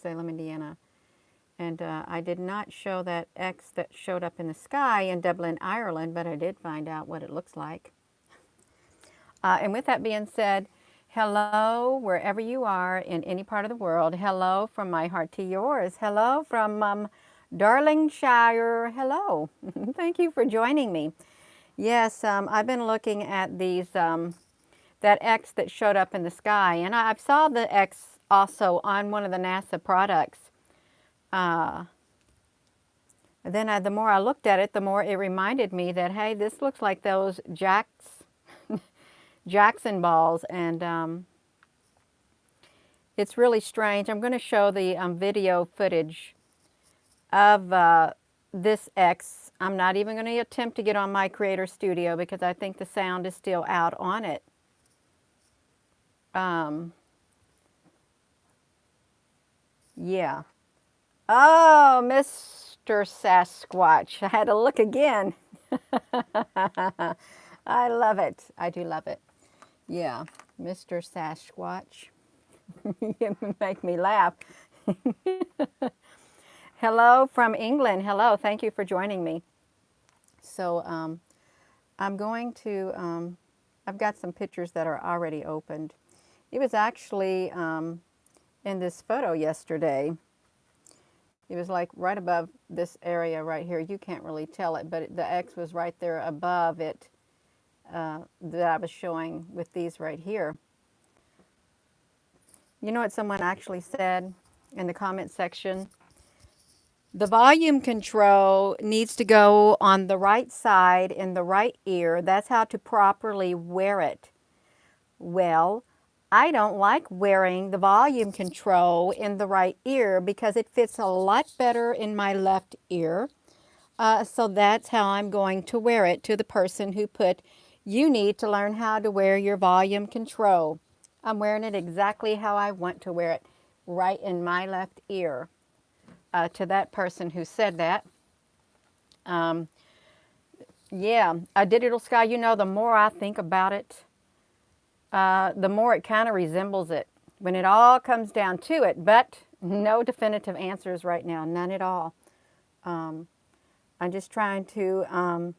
Salem, Indiana. And I did not show that X that showed up in the sky in Dublin, Ireland, but I did find out what it looks like. And with that being said, hello wherever you are in any part of the world. Hello from my heart to yours. Hello from Darlingshire. Hello. Thank you for joining me. Yes, I've been looking at these, that X that showed up in the sky, and I saw the X also on one of the NASA products. Then the more I looked at it, the more it reminded me that, hey, this looks like those Jackson balls, and it's really strange. I'm going to show the video footage of this X. I'm not even going to attempt to get on my Creator Studio because I think the sound is still out on it. Yeah. Oh, Mr. Sasquatch. I had to look again. I love it. I do love it. Yeah, Mr. Sasquatch. You make me laugh. Hello from England. Hello. Thank you for joining me. So I'm going to, I've got some pictures that are already opened. It was actually in this photo yesterday. It was like right above this area right here. You can't really tell it, but the X was right there above it that I was showing with these right here. You know what someone actually said in the comment section? The volume control needs to go on the right side in the right ear. That's how to properly wear it. Well, I don't like wearing the volume control in the right ear because it fits a lot better in my left ear. So that's how I'm going to wear it to the person who put, you need to learn how to wear your volume control. I'm wearing it exactly how I want to wear it, right in my left ear. To that person who said that. Yeah, a digital sky, you know, the more I think about it, the more it kind of resembles it when it all comes down to it, but no definitive answers right now, none at all. I'm just trying to,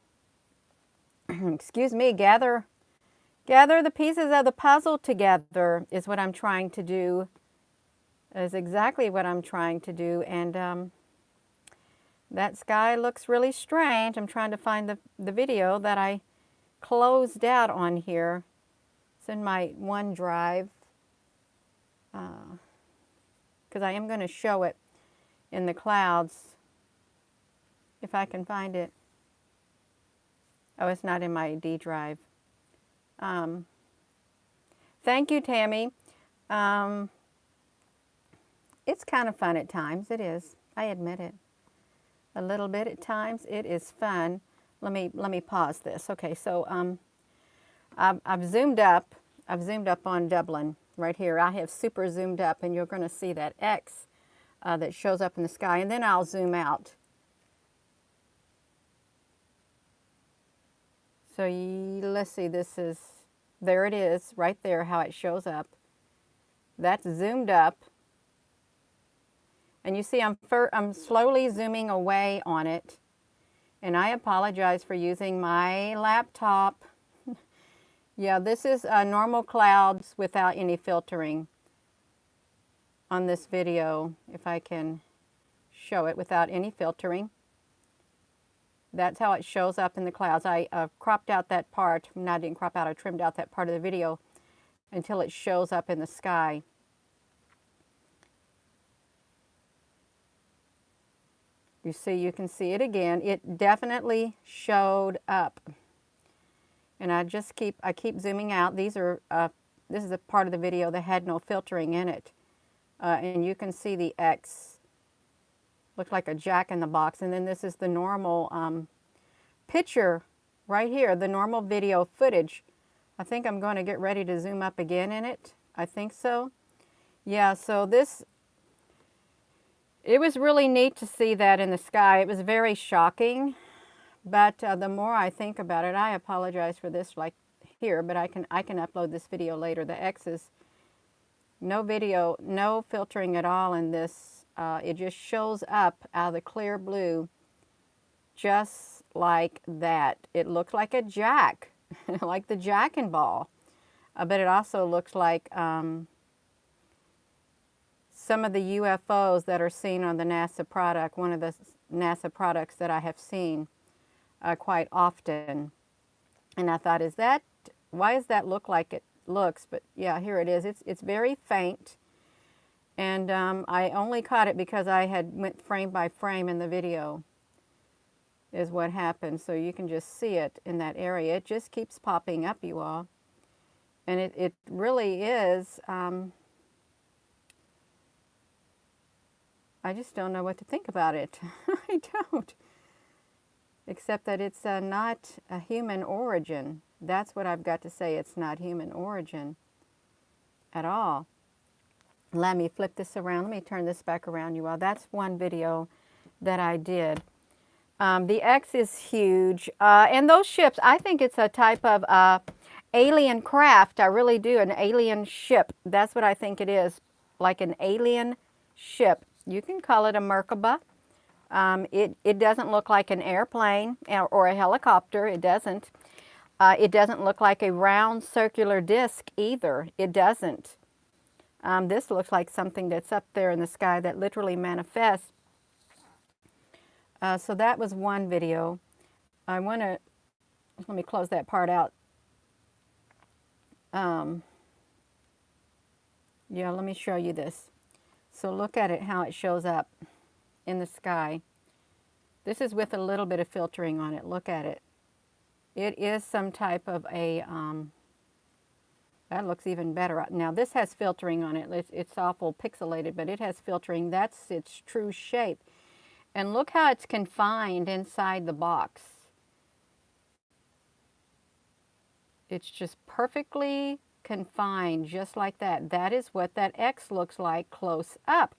excuse me, gather the pieces of the puzzle together is what I'm trying to do, is exactly what I'm trying to do, and that sky looks really strange. I'm trying to find the video that I closed out on here. It's in my OneDrive, because I am going to show it in the clouds if I can find it. Oh, it's not in my D drive. Thank you, Tammy. It's kind of fun at times. It is. I admit it. A little bit at times. It is fun. Let me pause this. Okay, so I've zoomed up. I've zoomed up on Dublin right here. I have super zoomed up, and you're going to see that X that shows up in the sky, and then I'll zoom out. So let's see. This is, there it is, right there. How it shows up. That's zoomed up. And you see I'm slowly zooming away on it. And I apologize for using my laptop. Yeah, this is normal clouds without any filtering on this video, if I can show it without any filtering. That's how it shows up in the clouds. I cropped out that part. No, I didn't crop out, I trimmed out that part of the video until it shows up in the sky. You see, you can see it again. It definitely showed up. And I keep zooming out. These are, this is a part of the video that had no filtering in it. And you can see the X. Looked like a jack in the box. And then this is the normal picture right here, the normal video footage. I think I'm going to get ready to zoom up again in it. I think so. Yeah, so this, it was really neat to see that in the sky. It was very shocking, but the more I think about it, I apologize for this like here, but I can upload this video later. The X is no video, no filtering at all in this it just shows up out of the clear blue just like that. It looks like a jack, like the jack and ball. But it also looks like some of the UFOs that are seen on the NASA product, one of the NASA products that I have seen quite often. And I thought, why does that look like it looks? But yeah, here it is. It's very faint. And I only caught it because I had went frame by frame in the video is what happened. So you can just see it in that area. It just keeps popping up, you all. And it really is, I just don't know what to think about it. I don't. Except that it's not a human origin. That's what I've got to say. It's not human origin at all. Let me flip this around. Let me turn this back around, you all. That's one video that I did. The X is huge. And those ships, I think it's a type of alien craft. I really do. An alien ship. That's what I think it is. Like an alien ship. You can call it a Merkaba. It doesn't look like an airplane or a helicopter. It doesn't. It doesn't look like a round circular disc either. It doesn't. This looks like something that's up there in the sky that literally manifests. So that was one video. Let me close that part out. Yeah, let me show you this. So look at it, how it shows up in the sky. This is with a little bit of filtering on it. Look at it. It is some type of a, that looks even better. Now this has filtering on it. It's awful pixelated, but it has filtering. That's its true shape. And look how it's confined inside the box. It's just perfectly confined, just like that. That is what that X looks like close up,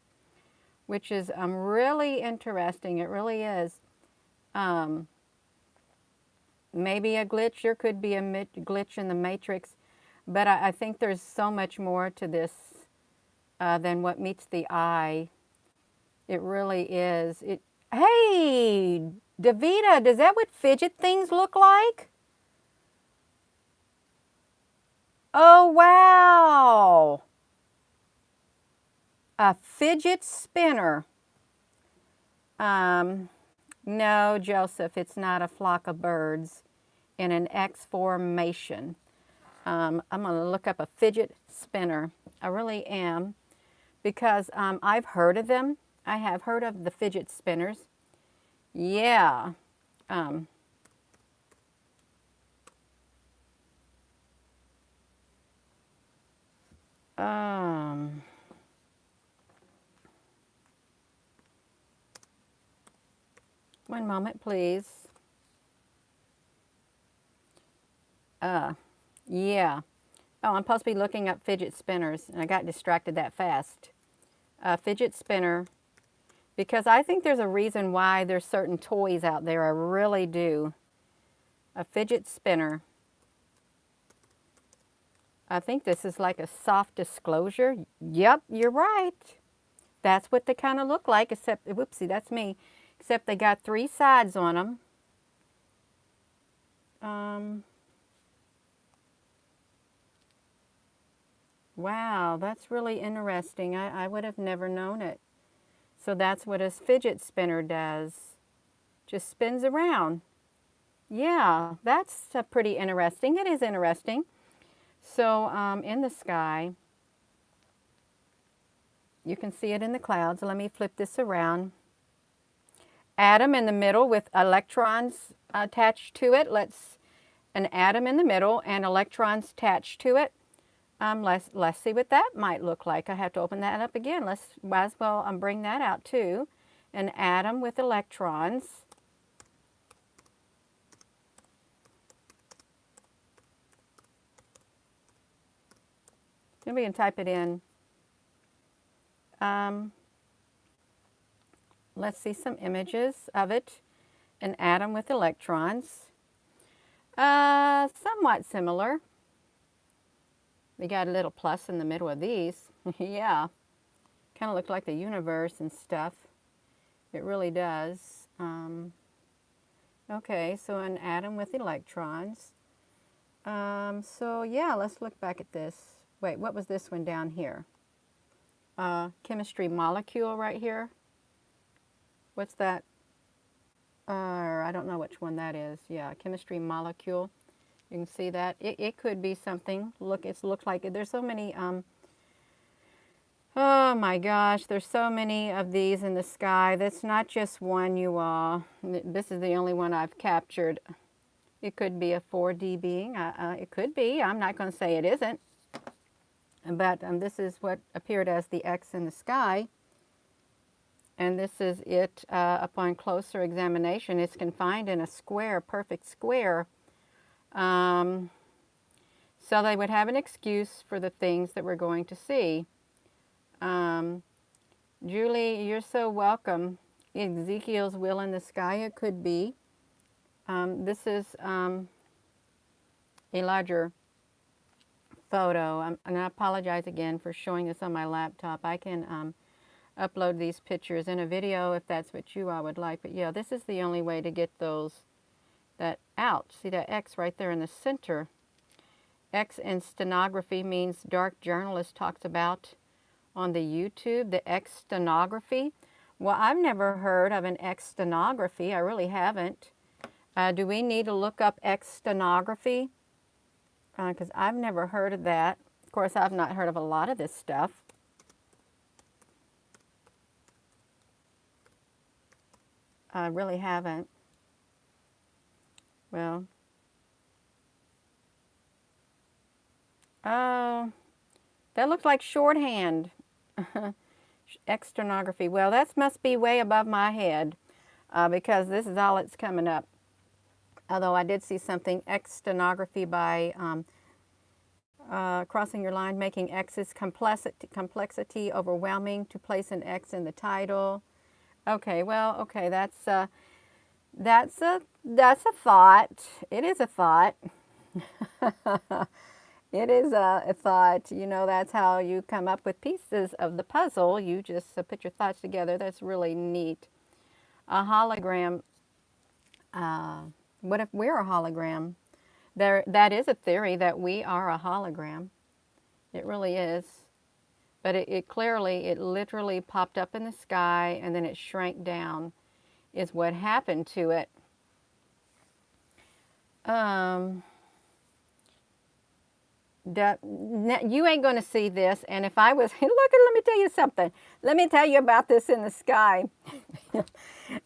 which is really interesting. It really is. Maybe a glitch. There could be a glitch in the matrix, but I think there's so much more to this than what meets the eye. It really is. Hey, Davida, does that what fidget things look like? Oh, wow. A fidget spinner. No, Joseph, it's not a flock of birds in an X formation. I'm going to look up a fidget spinner. I really am, because I've heard of them. I have heard of the fidget spinners. Yeah. One moment, please. Yeah. Oh, I'm supposed to be looking up fidget spinners, and I got distracted that fast. Fidget spinner, because I think there's a reason why there's certain toys out there. I really do. A fidget spinner. I think this is like a soft disclosure. Yep, you're right. That's what they kind of look like, except, whoopsie, that's me. Except they got 3 sides on them. Wow, that's really interesting. I would have never known it. So that's what a fidget spinner does. Just spins around. Yeah, that's pretty interesting. It is interesting. So in the sky, you can see it in the clouds. Let me flip this around. Atom in the middle with electrons attached to it. An atom in the middle and electrons attached to it. Let's see what that might look like. I have to open that up again. Might as well bring that out too. An atom with electrons. Then we can type it in. Let's see some images of it. An atom with electrons. Somewhat similar. We got a little plus in the middle of these. Yeah. Kind of look like the universe and stuff. It really does. Okay, so an atom with electrons. So yeah, let's look back at this. Wait, what was this one down here? Chemistry molecule right here. What's that? I don't know which one that is. Yeah, chemistry molecule. You can see that. It could be something. Look, it looks like it. There's so many, oh my gosh, there's so many of these in the sky. That's not just one, you all. This is the only one I've captured. It could be a 4D being. It could be. I'm not going to say it isn't. But this is what appeared as the X in the sky. And this is it upon closer examination. It's confined in a square, perfect square. So they would have an excuse for the things that we're going to see. Julie, you're so welcome. Ezekiel's will in the sky, it could be. This is a larger photo. And I apologize again for showing this on my laptop. I can upload these pictures in a video if that's what you all would like. But yeah, this is the only way to get that out. See that X right there in the center? X in stenography means dark journalist talks about on the YouTube, the X stenography. Well, I've never heard of an X stenography. I really haven't. Do we need to look up X stenography? Because I've never heard of that. Of course, I've not heard of a lot of this stuff. I really haven't. Well, oh, that looks like shorthand. X stenography. Well, that must be way above my head because this is all that's coming up. Although I did see something, X stenography by crossing your line, making X's complexity overwhelming to place an X in the title. Okay, well, okay, that's a thought. It is a thought. It is a thought. You know, that's how you come up with pieces of the puzzle. You just put your thoughts together. That's really neat. A hologram. What if we're a hologram? That is a theory that we are a hologram. It really is. But it clearly, it literally popped up in the sky and then it shrank down is what happened to it. You ain't going to see this. And if I was, let me tell you something. Let me tell you about this in the sky.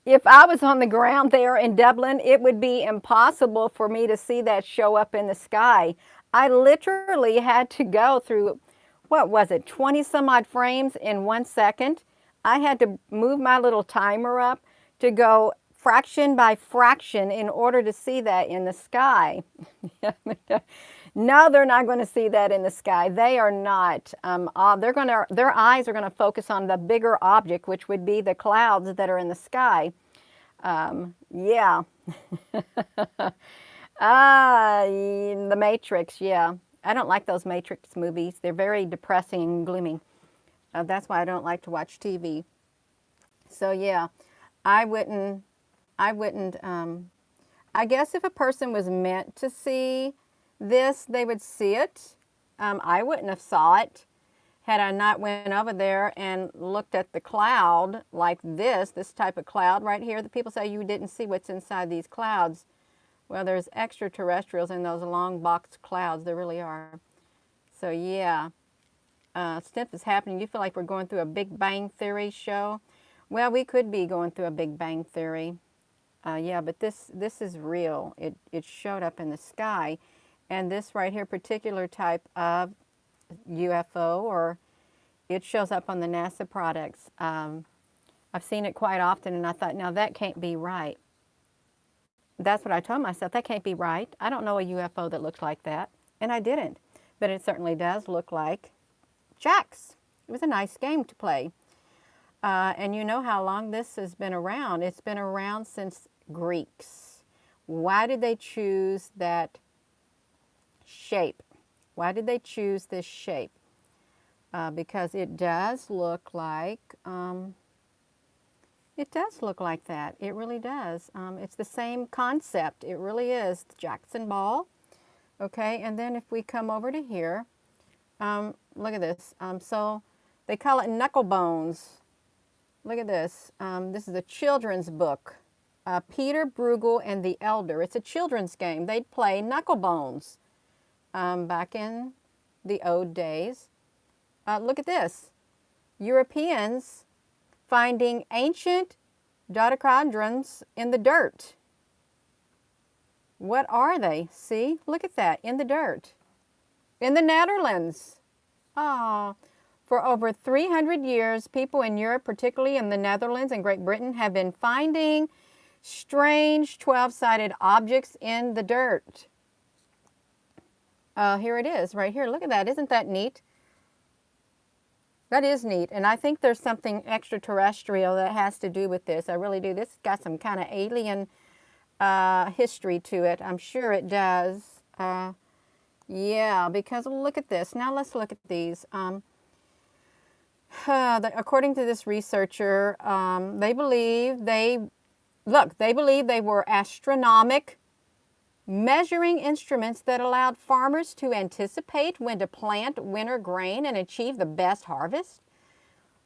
If I was on the ground there in Dublin, it would be impossible for me to see that show up in the sky. I literally had to go through, what was it, 20 some odd frames in 1 second. I had to move my little timer up to go fraction by fraction in order to see that in the sky. No, they're not going to see that in the sky. They are not. Their eyes are going to focus on the bigger object, which would be the clouds that are in the sky. Yeah. The Matrix, yeah. I don't like those Matrix movies. They're very depressing and gloomy. That's why I don't like to watch TV. So yeah, I wouldn't, I guess if a person was meant to see this, they would see it. I wouldn't have saw it had I not went over there and looked at the cloud like this type of cloud right here. The people say you didn't see what's inside these clouds. Well, there's extraterrestrials in those long box clouds. There really are. So yeah, stuff is happening. You feel like we're going through a Big Bang Theory show? Well, we could be going through a Big Bang Theory. Yeah, but this is real. It showed up in the sky. And this right here, particular type of UFO, or it shows up on the NASA products. I've seen it quite often, and I thought, now that can't be right. That's what I told myself, that can't be right. I don't know a UFO that looks like that, and I didn't. But it certainly does look like jacks. It was a nice game to play. And you know how long this has been around. It's been around since Greeks. Why did they choose that shape? Why did they choose this shape? because it does look like that. It really does. It's the same concept. It really is. The Jackson ball. Okay, and then if we come over to here, look at this. So they call it knuckle bones. Look at this. This is a children's book. Peter Bruegel and the Elder. It's a children's game. They'd play knuckle bones back in the old days. Look at this. Europeans finding ancient dodecahedrons in the dirt. What are they? See? Look at that, in the dirt. In the Netherlands. Ah, for over 300 years, people in Europe, particularly in the Netherlands and Great Britain, have been finding strange 12-sided objects in the dirt. Here it is, right here. Look at that. Isn't that neat? That is neat. And I think there's something extraterrestrial that has to do with this. I really do. This has got some kind of alien history to it. I'm sure it does. Yeah, because look at this. Now let's look at these. According to this researcher, they believe they were astronomic measuring instruments that allowed farmers to anticipate when to plant winter grain and achieve the best harvest.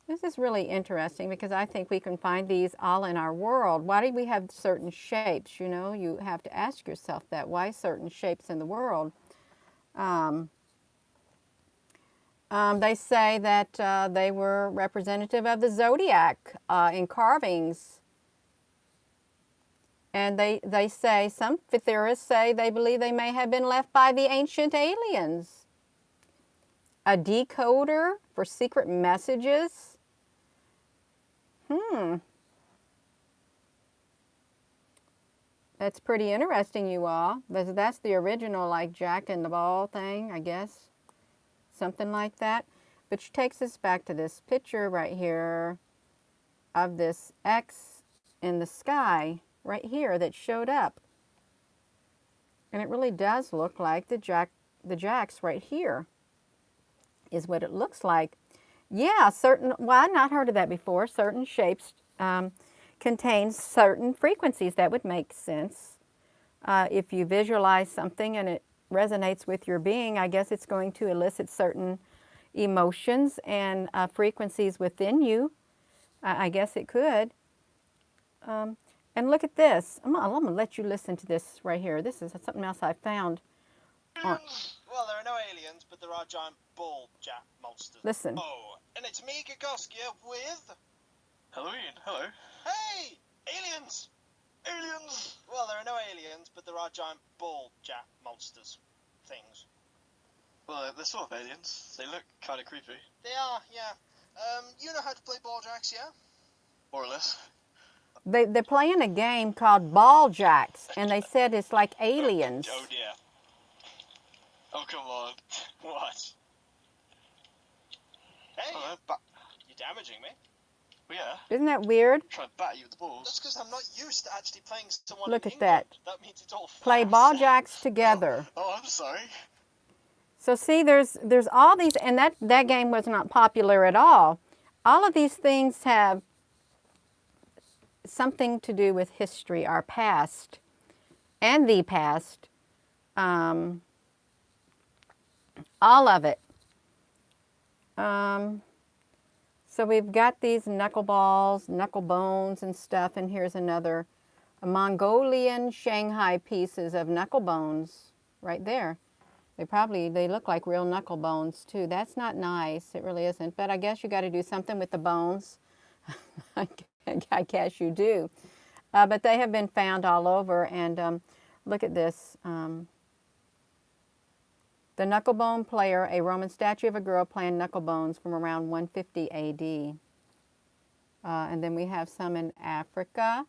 This is really interesting because I think we can find these all in our world. Why do we have certain shapes? You know, you have to ask yourself that. Why certain shapes in the world? They say that they were representative of the zodiac in carvings. And they say, some theorists say they believe they may have been left by the ancient aliens. A decoder for secret messages. That's pretty interesting, you all. That's the original, like, Jack and the Ball thing, I guess. Something like that. Which takes us back to this picture right here of this X in the sky right here that showed up. And it really does look like the jacks right here is what it looks like. Yeah, well, I've not heard of that before. Certain shapes contain certain frequencies. That would make sense. If you visualize something and it resonates with your being, I guess it's going to elicit certain emotions and frequencies within you. I guess it could. And look at this. I'm going to let you listen to this right here. This is something else I found. Aliens? Well, there are no aliens, but there are giant ball-jack monsters. Listen. Oh, and it's me, Gagoskia, with... Halloween, hello. Hey! Aliens! Aliens! Well, there are no aliens, but there are giant ball-jack monsters. Things. Well, they're sort of aliens. They look kind of creepy. They are, yeah. You know how to play ball-jacks, yeah? More or less. They're playing a game called Ball Jacks, and they said it's like aliens. Oh dear. Oh, come on. What? Hey, Oh, you're damaging me. well, yeah. Isn't that weird? I'm trying to bat you with the That's balls. because I'm not used to actually playing someone Look in at that. England. That means it's all Play fast. Ball Jacks together. Oh, I'm sorry. So see, there's all these, and that game was not popular at all. All of these things have something to do with history, our past, and the past. All of it. So we've got these knuckleballs, knuckle bones and stuff, and here's another Mongolian Shanghai pieces of knuckle bones right there. They look like real knuckle bones too. That's not nice, it really isn't, but I guess you got to do something with the bones. I guess you do. But they have been found all over, and look at this. The knucklebone player, a Roman statue of a girl playing knucklebones from around 150 AD. And then we have some in Africa.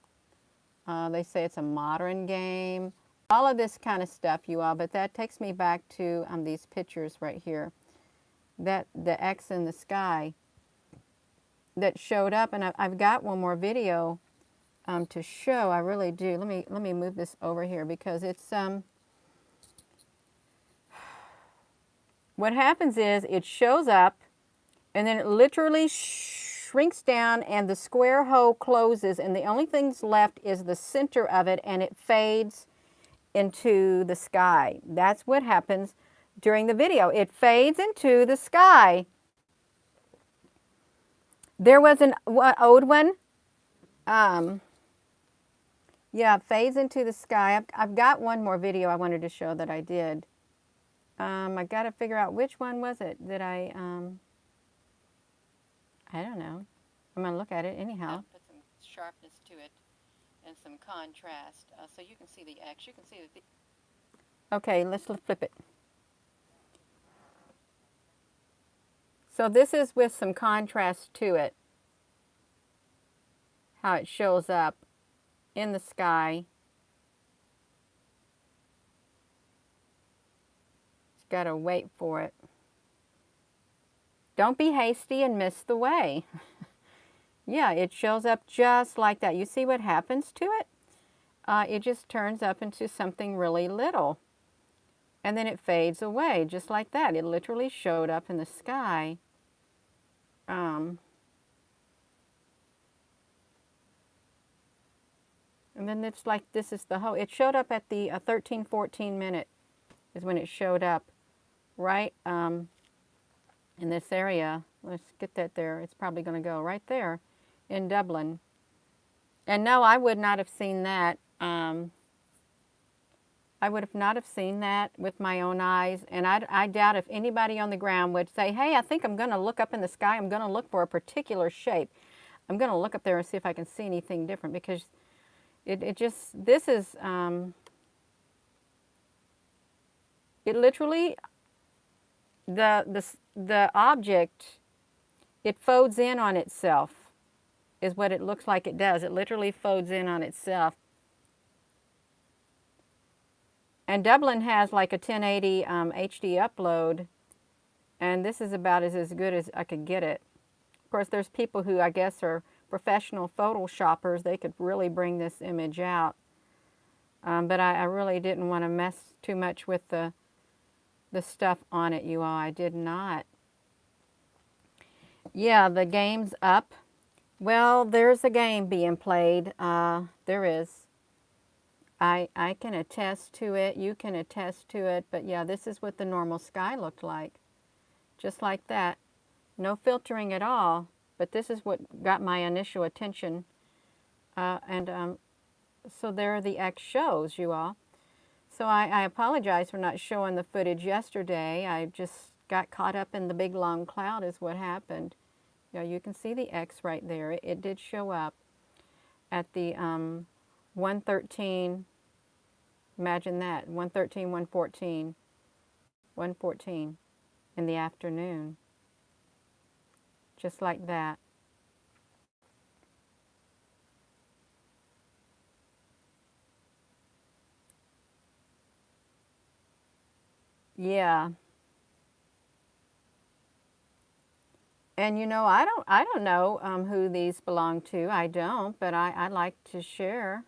They say it's a modern game. All of this kind of stuff, you all, but that takes me back to these pictures right here. The X in the sky that showed up, and I've got one more video to show. I really do. Let me move this over here because it's what happens is it shows up And then it literally shrinks down and the square hole closes, and the only thing's left is the center of it, and it fades into the sky. That's what happens during the video. It fades into the sky. There was an old one. Yeah, fades into the sky. I've got one more video I wanted to show that I did. I got to figure out which one was it that I don't know. I'm going to look at it anyhow. Put some sharpness to it and some contrast so you can see the X. You can see the... Okay, let's flip it. So this is with some contrast to it. How it shows up in the sky. Just got to wait for it. Don't be hasty and miss the way. Yeah, it shows up just like that. You see what happens to it? It just turns up into something really little. And then it fades away just like that. It literally showed up in the sky. And then it's like this is the whole, it showed up at the 13-14 minute is when it showed up, right in this area. Let's get that there. It's probably going to go right there in Dublin. And no, I would not have seen that. I would have not have seen that with my own eyes. And I doubt if anybody on the ground would say, hey, I think I'm going to look up in the sky. I'm going to look for a particular shape. I'm going to look up there and see if I can see anything different, because it just, this is, it literally, the object, it folds in on itself, is what it looks like it does. It literally folds in on itself. And Dublin has like a 1080 HD upload, and this is about as good as I could get it. Of course, there's people who I guess are professional photoshoppers. They could really bring this image out. But I really didn't want to mess too much with the stuff on it, you all. I did not. Yeah, the game's up. Well, there's a game being played. There is. I can attest to it. You can attest to it. But yeah, this is what the normal sky looked like. Just like that. No filtering at all. But this is what got my initial attention. So there are the X shows, you all. So I apologize for not showing the footage yesterday. I just got caught up in the big long cloud is what happened. Yeah, you can see the X right there. It did show up at the 1:13. Imagine that, 1:13, 1:14, 1:14 in the afternoon. Just like that. Yeah. And you know, I don't know who these belong to. I don't, but I'd like to share.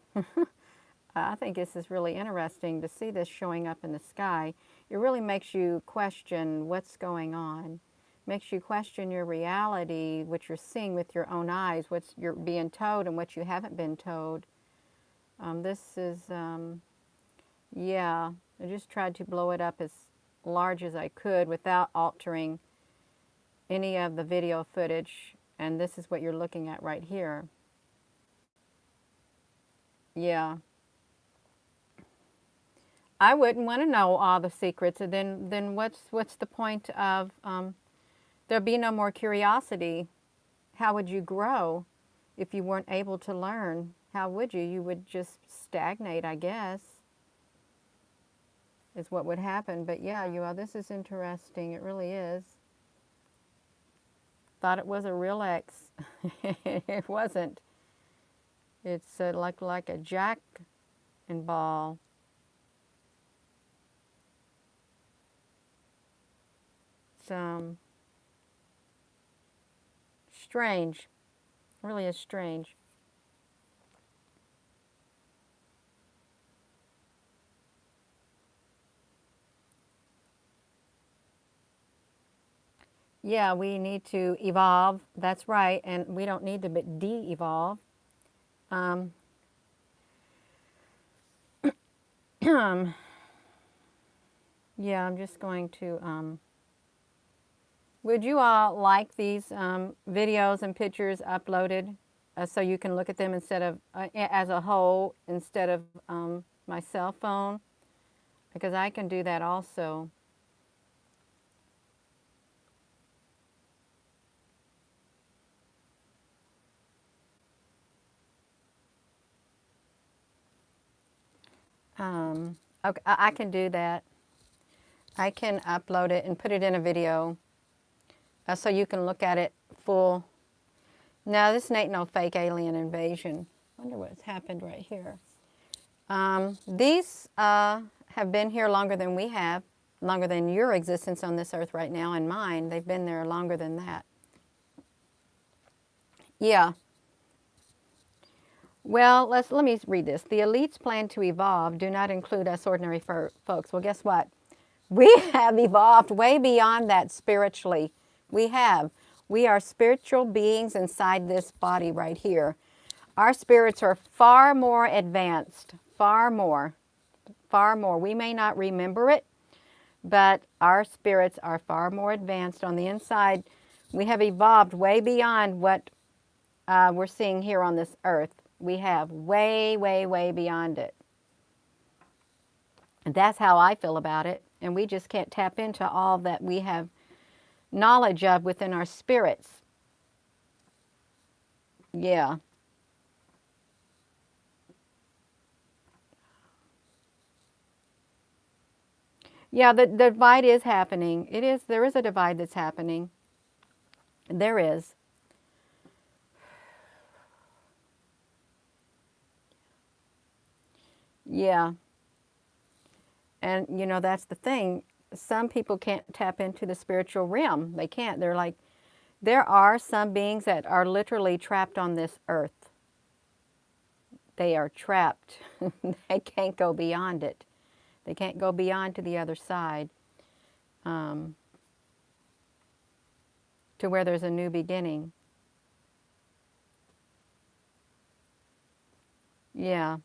I think this is really interesting to see this showing up in the sky. It really makes you question what's going on. Makes you question your reality, what you're seeing with your own eyes, what you're being told and what you haven't been told. This is, yeah, I just tried to blow it up as large as I could without altering any of the video footage, and this is what you're looking at right here. Yeah. I wouldn't want to know all the secrets, and then what's the point of there'd be no more curiosity. How would you grow if you weren't able to learn? How would you? You would just stagnate, I guess, is what would happen. But yeah, you all, this is interesting. It really is. Thought it was a real X. It wasn't. It's like a jack and ball. It's strange. It really is strange. Yeah, we need to evolve. That's right. And we don't need to de-evolve. Um, yeah, I'm just going to, would you all like these videos and pictures uploaded so you can look at them instead of, as a whole, instead of my cell phone? Because I can do that also. Okay, I can do that. I can upload it and put it in a video so you can look at it full. No, this ain't no fake alien invasion. I wonder what's happened right here. These have been here longer than we have, longer than your existence on this earth right now and mine. They've been there longer than that. Yeah. Well, let me read this. The elites plan to evolve do not include us ordinary folks. Well, guess what? We have evolved way beyond that spiritually. We have. We are spiritual beings inside this body right here. Our spirits are far more advanced, far more, far more. We may not remember it, but our spirits are far more advanced on the inside. We have evolved way beyond what we're seeing here on this earth. We have way, way, way beyond it. And that's how I feel about it. And we just can't tap into all that we have knowledge of within our spirits. Yeah. Yeah, the divide is happening. There is a divide that's happening. There is. Yeah. And, you know, that's the thing. Some people can't tap into the spiritual realm. They can't. They're like, there are some beings that are literally trapped on this earth. They are trapped. They can't go beyond it. They can't go beyond to the other side, to where there's a new beginning. Yeah.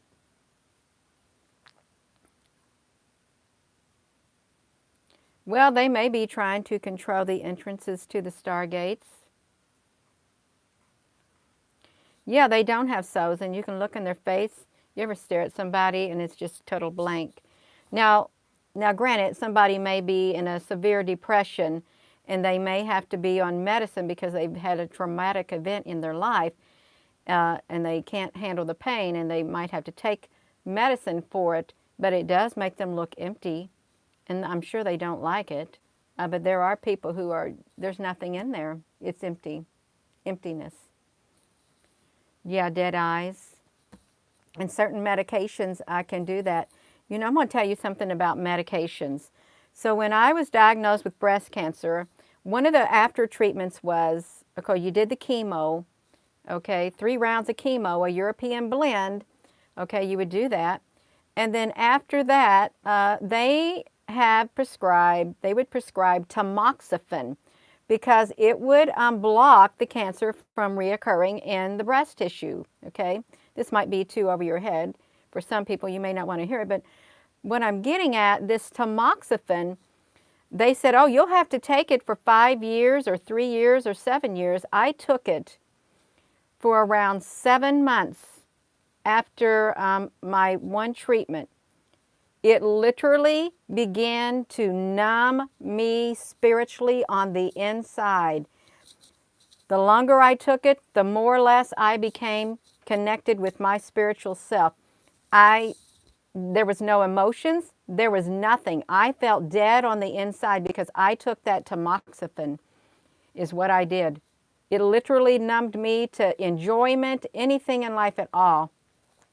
Well, they may be trying to control the entrances to the stargates. Yeah, they don't have souls, and you can look in their face. You ever stare at somebody and it's just total blank? Now, granted, somebody may be in a severe depression and they may have to be on medicine because they've had a traumatic event in their life and they can't handle the pain and they might have to take medicine for it, but it does make them look empty, and I'm sure they don't like it. But there are people who there's nothing in there. It's empty, emptiness. Yeah, dead eyes. And certain medications, I can do that. You know, I'm going to tell you something about medications. So when I was diagnosed with breast cancer, one of the after treatments was, okay, you did the chemo, okay, 3 rounds of chemo, a European blend, okay, you would do that. And then after that, they would prescribe tamoxifen because it would block the cancer from reoccurring in the breast tissue, okay? This might be too over your head. For some people, you may not want to hear it, but what I'm getting at, this tamoxifen, they said, oh, you'll have to take it for 5 years or 3 years or 7 years. I took it for around 7 months after my one treatment. It literally began to numb me spiritually on the inside. The longer I took it, the more or less I became connected with my spiritual self. There was no emotions. There was nothing. I felt dead on the inside because I took that tamoxifen, is what I did. It literally numbed me to enjoyment, anything in life at all.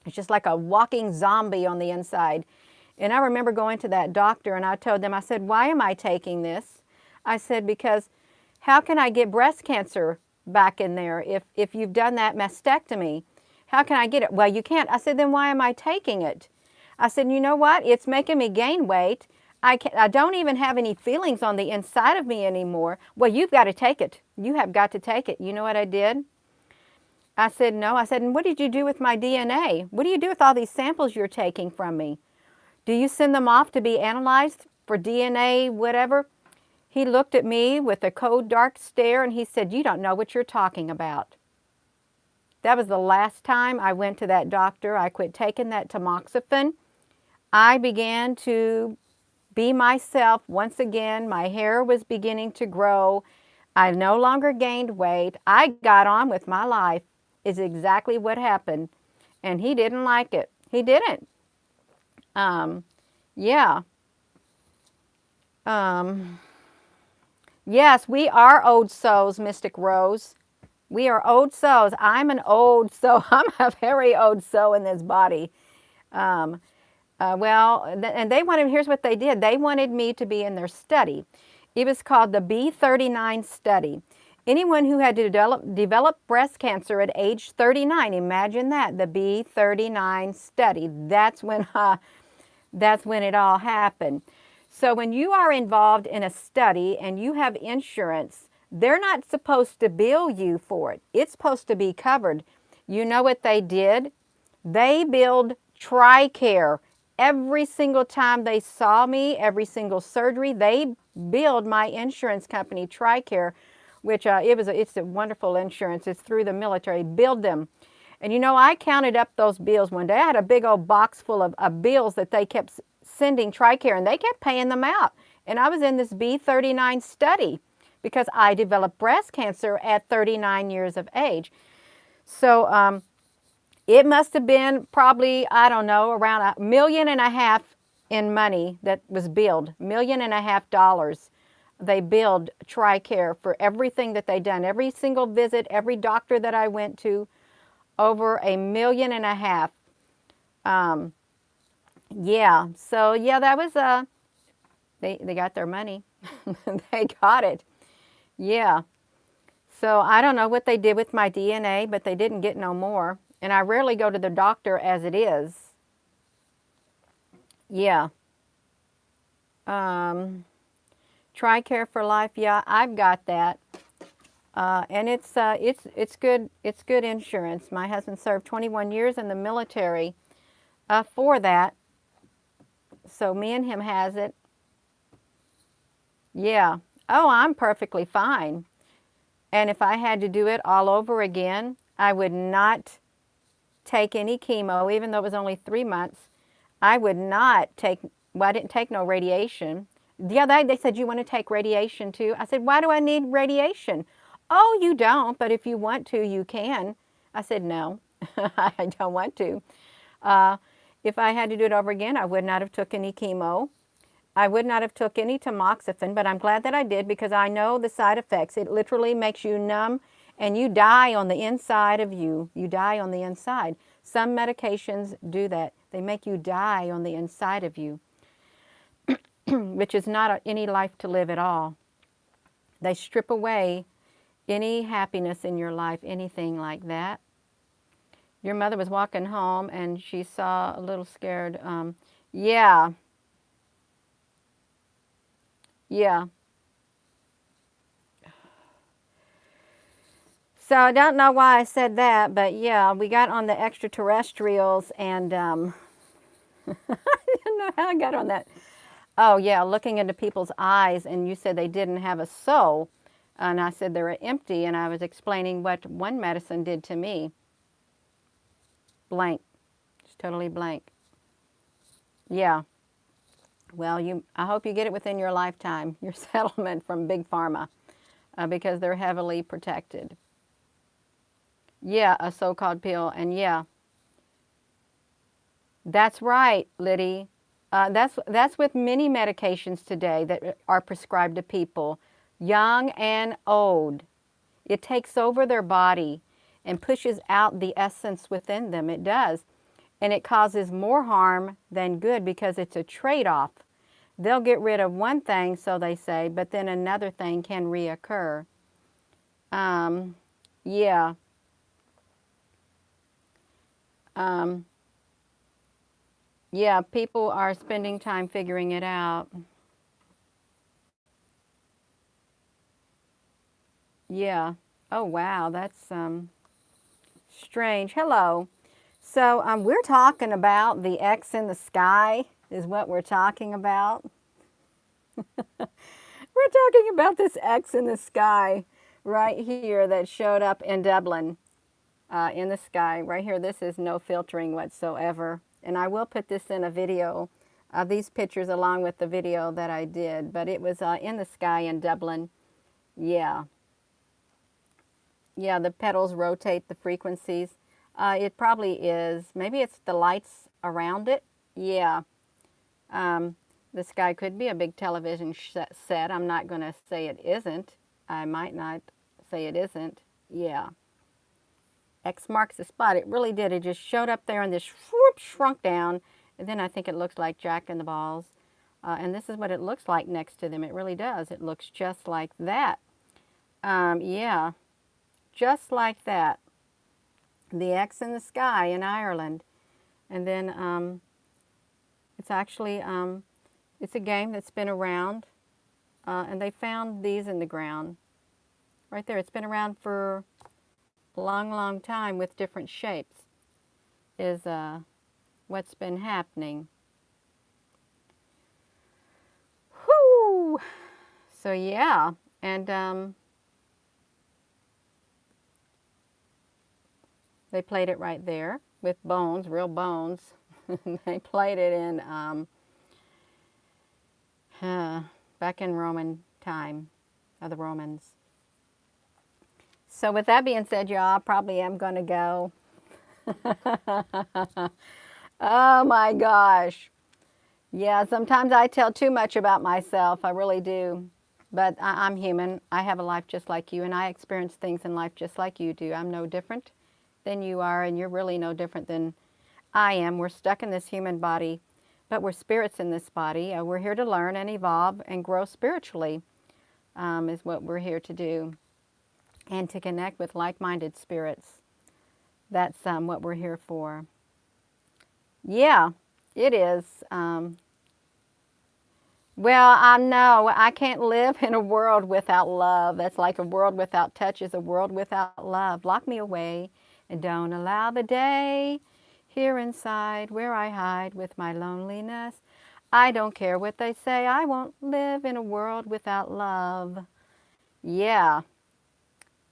It's just like a walking zombie on the inside. And I remember going to that doctor and I told them, I said, why am I taking this? I said, because how can I get breast cancer back in there if you've done that mastectomy? How can I get it? Well, you can't. I said, then why am I taking it? I said, you know what? It's making me gain weight. I don't even have any feelings on the inside of me anymore. Well, you've got to take it. You have got to take it. You know what I did? I said, no. I said, and what did you do with my DNA? What do you do with all these samples you're taking from me? Do you send them off to be analyzed for DNA, whatever? He looked at me with a cold, dark stare and he said, you don't know what you're talking about. That was the last time I went to that doctor. I quit taking that tamoxifen. I began to be myself once again. My hair was beginning to grow. I no longer gained weight. I got on with my life, is exactly what happened. And he didn't like it. He didn't. Yeah. Yes, we are old souls, Mystic Rose. We are old souls. I'm an old soul. I'm a very old soul in this body. And they wanted, here's what they did. They wanted me to be in their study. It was called the B39 study. Anyone who had developed breast cancer at age 39, imagine that, the B39 study. That's when it all happened. So when you are involved in a study and you have insurance, they're not supposed to bill you for it. It's supposed to be covered. You know what they did? They billed TRICARE. Every single time they saw me, every single surgery, they billed my insurance company, TRICARE, which it's a wonderful insurance. It's through the military. Billed them. And you know, I counted up those bills one day. I had a big old box full of bills that they kept sending TRICARE, and they kept paying them out. And I was in this B39 study because I developed breast cancer at 39 years of age. So it must have been probably, I don't know, around $1.5 million in money that was billed. $1.5 million. They billed TRICARE for everything that they done. Every single visit, every doctor that I went to, over $1.5 million. Yeah, so yeah, that was, they got their money. They got it. Yeah. So I don't know what they did with my DNA, but they didn't get no more. And I rarely go to the doctor as it is. Yeah. TRICARE for Life. Yeah, I've got that. And it's good. It's good insurance. My husband served 21 years in the military for that. So me and him has it. Yeah. Oh, I'm perfectly fine. And if I had to do it all over again, I would not take any chemo, even though it was only 3 months. I would not take, well, I didn't take no radiation. The other day they said, you want to take radiation too? I said, why do I need radiation? Oh, you don't, but if you want to, you can. I said, no, I don't want to. If I had to do it over again, I would not have took any chemo. I would not have took any tamoxifen, but I'm glad that I did because I know the side effects. It literally makes you numb and you die on the inside of you. You die on the inside. Some medications do that. They make you die on the inside of you, which is not any life to live at all. They strip away any happiness in your life, anything like that. Your mother was walking home and she saw a little scared. Yeah. Yeah. So I don't know why I said that, but yeah, we got on the extraterrestrials and I don't know how I got on that. Oh yeah, looking into people's eyes, and you said they didn't have a soul. And I said they were empty, and I was explaining what one medicine did to me. Blank. Just totally blank. Yeah. Well, I hope you get it within your lifetime, your settlement from Big Pharma, because they're heavily protected. Yeah, a so-called pill, and yeah. That's right, Liddy. That's with many medications today that are prescribed to people, young and old. It takes over their body and pushes out the essence within them. It does. And it causes more harm than good because it's a trade-off. They'll get rid of one thing, so they say, but then another thing can reoccur. Yeah. Yeah, people are spending time figuring it out. Yeah. Oh, wow, that's strange. Hello. So we're talking about the X in the sky is what we're talking about. We're talking about this X in the sky right here that showed up in Dublin in the sky. Right here, this is no filtering whatsoever. And I will put this in a video of these pictures along with the video that I did. But it was in the sky in Dublin. Yeah. Yeah, the petals rotate the frequencies. It probably is. Maybe it's the lights around it. Yeah. Um, the sky could be a big television set. I'm not going to say it isn't. I might not say it isn't. Yeah. X marks the spot. It really did. It just showed up there and this whoop, shrunk down. And then I think it looks like Jack in the Balls. And this is what it looks like next to them. It really does. It looks just like that. Yeah, just like that. The X in the sky in Ireland. And then it's actually, it's a game that's been around. And they found these in the ground. Right there. It's been around for a long, long time with different shapes is what's been happening. Whoo! So yeah, and they played it right there with bones, real bones. They played it in back in Roman time, of the Romans. So with that being said, y'all, I probably am going to go. Oh my gosh. Yeah, sometimes I tell too much about myself. I really do. But I'm human. I have a life just like you, and I experience things in life just like you do. I'm no different than you are, and you're really no different than I am. We're stuck in this human body, but we're spirits in this body. We're here to learn and evolve and grow spiritually, is what we're here to do, and to connect with like-minded spirits. That's what we're here for. Yeah, it is. Well, I know I can't live in a world without love. That's like a world without touch is a world without love. Lock me away and don't allow the day here inside where I hide with my loneliness. I don't care what they say. I won't live in a world without love. Yeah,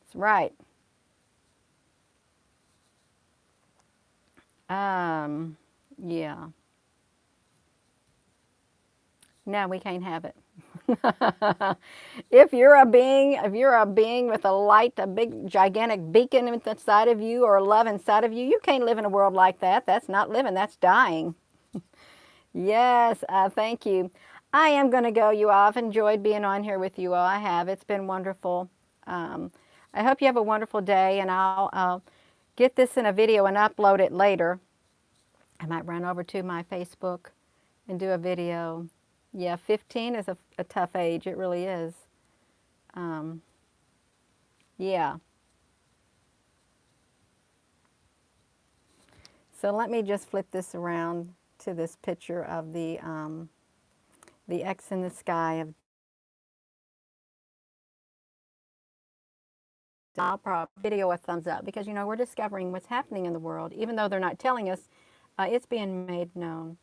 that's right. Yeah. No, we can't have it. If you're a being with a light, a big gigantic beacon inside of you or love inside of you, you can't live in a world like that. That's not living, that's dying. Yes, thank you. I am going to go, you all. I've enjoyed being on here with you all. I have. It's been wonderful. Um, I hope you have a wonderful day, and I'll get this in a video and upload it later. I might run over to my Facebook and do a video. Yeah, 15 is a tough age. It really is. Um, yeah. So let me just flip this around to this picture of the X in the sky. I'll probably video a thumbs up because, you know, we're discovering what's happening in the world. Even though they're not telling us, it's being made known.